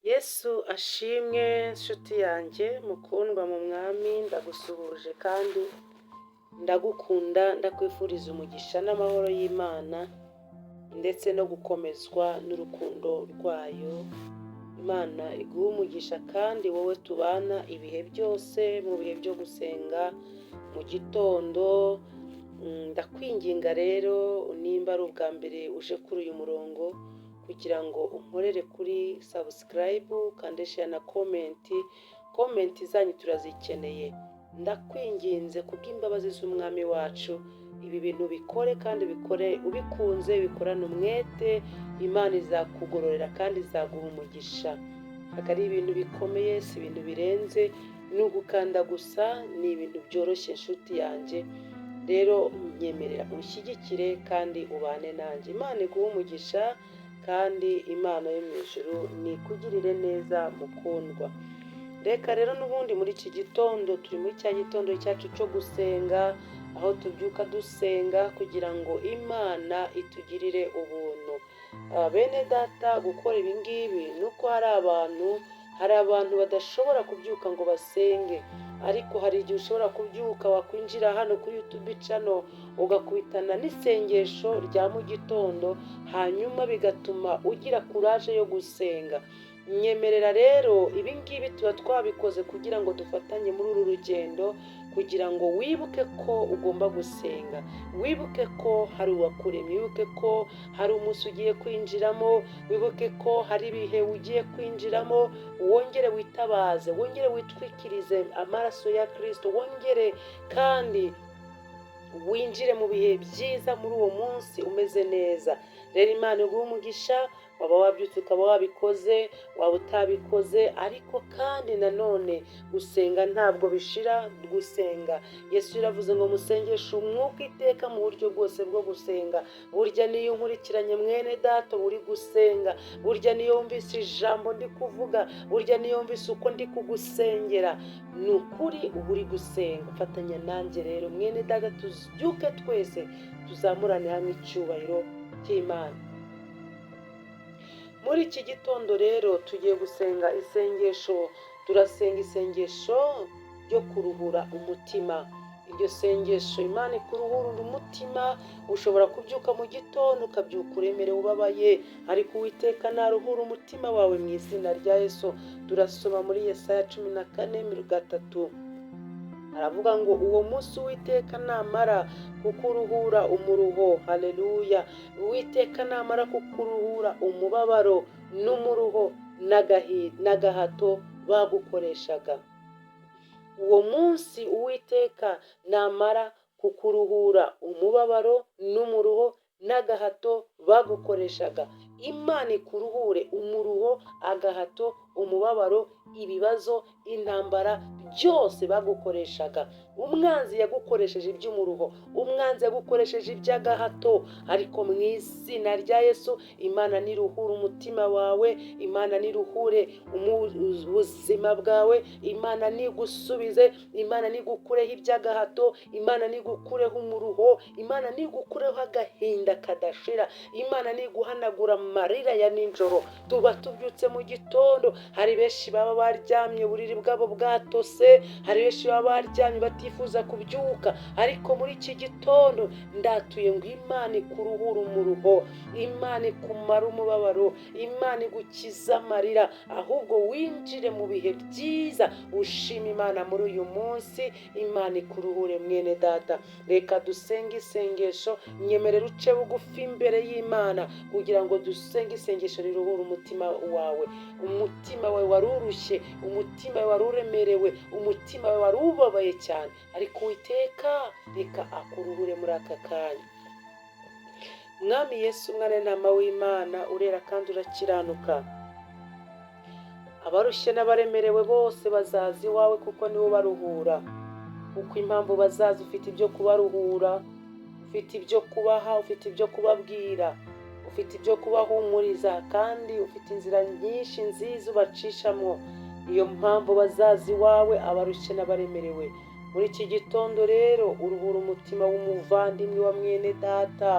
Yesu ashimwe nshuti yanjye mukundwa mu mwami, ndagusuhuje kandi ndagukunda, ndakwifuriza umugisha n'amahoro y'Imana ndetse no gukomezwa n'urukundo rwayo. Imana iguhe umugisha kandi wowe tubana ibihe byose, mu bihe byo gusenga mu gitondo. Ndakwinginga rero nimba ari ubwa mbere uje kuri uyu murongo, kugira ngo unkorere kuri subscribe kandi share na comment zanyu turazikeneye. Ndakwinginze kubw'imbabazi z'umwami wacu, ibi bintu bikore kandi bikore ubikunze, bikorane umwete. Imana izakugororera kandi izaguha umugisha. Ntabwo ari ibintu bikomeye, si ibintu birenze, ni ugukanda gusa, ni ibintu byoroshye nshuti yanjye. Rero nyemerera unshyigikire kandi ubane nanjye. Imana iguhe umugisha kandi Imana yo mu ijuru nikugirire neza mukundwa. Reka rero n'ubundi muri iki gitondo turi muri cya gitondo cyacu cyo gusenga, aho tubyuka dusenga kugira ngo Imana itugirire ubuntu. Bene data, gukora ibi ngibi nuko hari abantu badashobora kubyuka ngo basenge, ariko hari igihe ushobora kubyuka wakwinjira hano kuri YouTube channel ugakubitana n'isengesho rya mu gitondo, hanyuma bigatuma ugira kuraje yo gusenga. Nyemerera rero ibi ngibi tuba twabikoze kugira ngo dufatanye muri uru rugendo, kugira ngo wibuke ko ugomba gusenga, wibuke ko hari uwakuremye, wibuke ko hari umunsi ugiye kwinjiramo, wibuke ko hari ibihe ugiye kwinjiramo. Wongere witabaze, wongere witwikirize amaraso ya Kristo, wongere kandi winjire mu bihe byiza muri uwo munsi umeze neza. Rero Imana iguhe umugisha, waba wabyutse ukaba wabikoze, waba utabikoze, ariko kandi nanone gusenga ntabwo bishira. Gusenga, Yesu yaravuze ngo musengeshe umwuka iteka mu buryo bwose bwo gusenga. Burya niyo nkurikiranye mwene data uri gusenga, burya niyo wumvise ijambo ndi kuvuga, burya niyo wumvise uko ndi kugusengera, ni ukuri uba uri gusenga. Fatanya nanjye rero mwene data, tubyuke twese tuzamurane hamwe icyubahiro cy'Imana. Muri iki gitondo rero tugiye gusenga isengesho, turasenga isengesho ryo kuruhura umutima. Iryo sengesho Imana ikuruhurira umutima. Ushobora kubyuka mu gitondo ukabyuka uremerewe ubabaye, ariko Uwiteka naruhura umutima wawe mu izina rya Yesu. Turasoma muri Yesaya 14:3. Aravuga ngo uwo munsi Uwiteka namara kukuruhura umuruho, haleluya, Uwiteka namara kukuruhura umubabaro n'umuruho n'agahato bagukoreshaga. Uwo munsi Uwiteka namara kukuruhura umubabaro n'umuruho n'agahato bagukoreshaga. Imana ikuruhure umuruho, agahato, umubabaro, ibibazo, intambara byose bagukoreshaga. Umwanzi yagukoresheje iby'umuruho, umwanzi yagukoresheje iby'agahato, ariko mu izina rya Yesu Imana niruhure umutima wawe, Imana niruhure ubuzima bwawe, Imana nigusubize, Imana nigukureho iby'agahato, Imana nigukureho umuruho, Imana nigukureho agahinda kadashira, Imana niguhanagura amarira ya nijoro. Tuba tubyutse mu gitondo, hari benshi baba baryamye uburiri bwabo bwatose, hari benshi baba baryamye batifuza kubyuka, ariko muri iki gitondo ndatuye ngo Imana ikuruhure umuruho, Imana ikumara umubabaro, Imana igukiza amarira, ahubwo winjire mu bihe byiza. Ushima Imana muri uyu munsi, Imana ikuruhure mwene data. Reka dusenge isengesho, nyemerera uce bugufi imbere y'Imana kugira ngo dusenge isengesho riruhura umutima wawe. Umutima wawe wari urushye, umutima wawe wari uremerewe, umutima wawe wari ubabaye cyane, ariko Uwiteka reka akuruhure muri aka kanya. Mwami Yesu, mwana w'intama w'Imana, urera kandi urakiranuka. Abarushye n'abaremerewe bose bazaza iwawe, kuko niwo baruhura. Kuko impamvu bazaza, ufite ibyo kubaruhura, ufite ibyo kubaha, ufite ibyo kubabwira, ufite ibyo kubahumuriza, kandi ufite inzira nyinshi nziza ubacishamo. Iyo mpamvu bazaza iwawe, abarushye n'abaremerewe. Muri iki gitondo rero uruhura umutima w'umuvandimwe wa mwene data,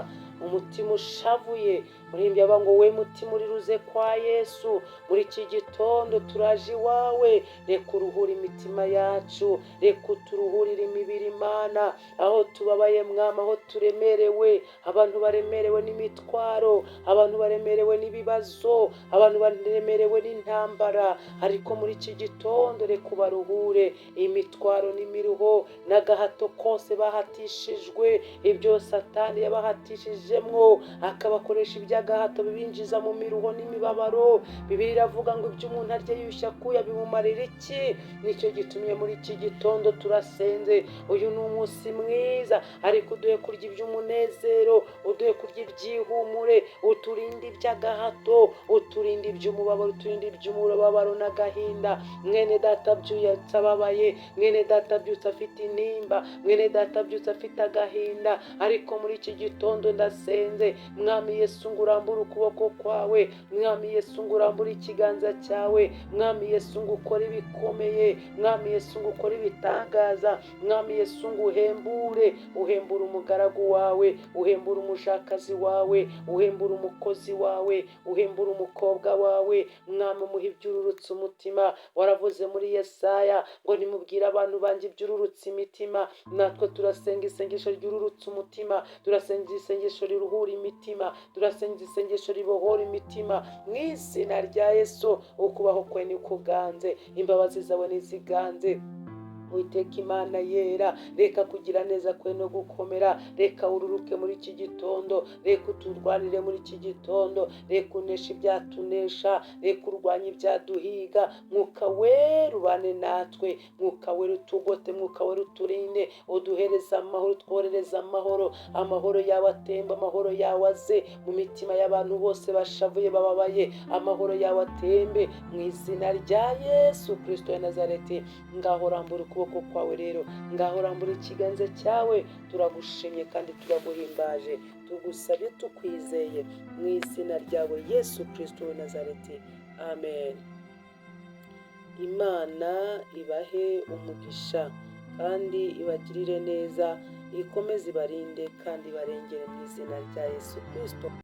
umutima ushavuye, muririmbyi aba ngo we mutima uriruze kwa Yesu, muri iki gitondo turaje iwawe, reka uruhure imitima yacu, reka uturuhurire imibiri Mana, aho tubabaye Mwami, aho turemerewe, abantu baremerewe n'imitwaro, abantu baremerewe n'ibibazo, abantu baremerewe n'intambara, ariko muri iki gitondo reka ubaruhure imitwaro n'imiruho n'agahato kose bahatishijwe, ibyo Satani yabahatishijemwo akabakoresha iby'agahato bibinjiza mu miruho n'imibabaro. Bibiliya iravuga ngo ibyo umuntu arya yushya akuya bimumarira iki? Nicyo gitumye muri iki gitondo turasenze, uyu ni umunsi mwiza, ariko uduhe kurya iby'umunezero, uduhe kurya iby'ihumure, uturinde iby'agahato, uturinde iby'umubabaro, uturinde iby'umubabaro n'agahinda. Mwene data byutse ababaye, mwene data byutse afite intimba, mwene data byutse afite agahinda, ariko muri iki gitondo ndasenze, Mwami Yesu ngo urambure ukuboko kwawe, Mwami Yesu ngo urambure ikiganza cyawe, Mwami Yesu ngo ukore ibikomeye, Mwami Yesu ngo ukore ibitangaza, Mwami Yesu ngo uhembure umugaragu wawe, uhembure umushakazi wawe, uhembure umukozi wawe, uhembure umukobwa wawe, Mwami umuhe ibyururutse umutima. Waravuze muri Yesaya ngo nimubwire abantu banjye ibyururutse imitima. Natwe turasenga isengesho ryururutse umutima, turasenga isengesho riruhura imitima, turasenga isengesho ribohora imitima, mu izina rya Yesu. Ukubaho kwe nikuganze, imbabazi zawe niziganze. Uwiteka Imana yera, reka kugira neza kwe no gukomera, reka ururuke muri iki gitondo, reka uturwanire muri iki gitondo, reka uneshe ibyatunesha, reka urwanye ibyaduhiga. Mwuka wera ubane natwe, mwuka wera utugote, mwuka wera uturinde, uduhereze amahoro, twoherereze amahoro, amahoro yawe atemba, amahoro yawe aze mu mitima y'abantu bose bashavuye bababaye, amahoro yawe atembe mu izina rya Yesu Kristo wa Nazareti. Ngaho rambura ukuboko kwawe rero, ngaho rambura ikiganza cyawe, turagushimye kandi turaguhimbaje, tugusabye tukwizeye mu izina ryawe Yesu Kristo wa Nazareti, amen. Imana ibahe umugisha kandi ibagirire neza, ikomeze ibarinde kandi ibarengere mu izina rya Yesu Kristo.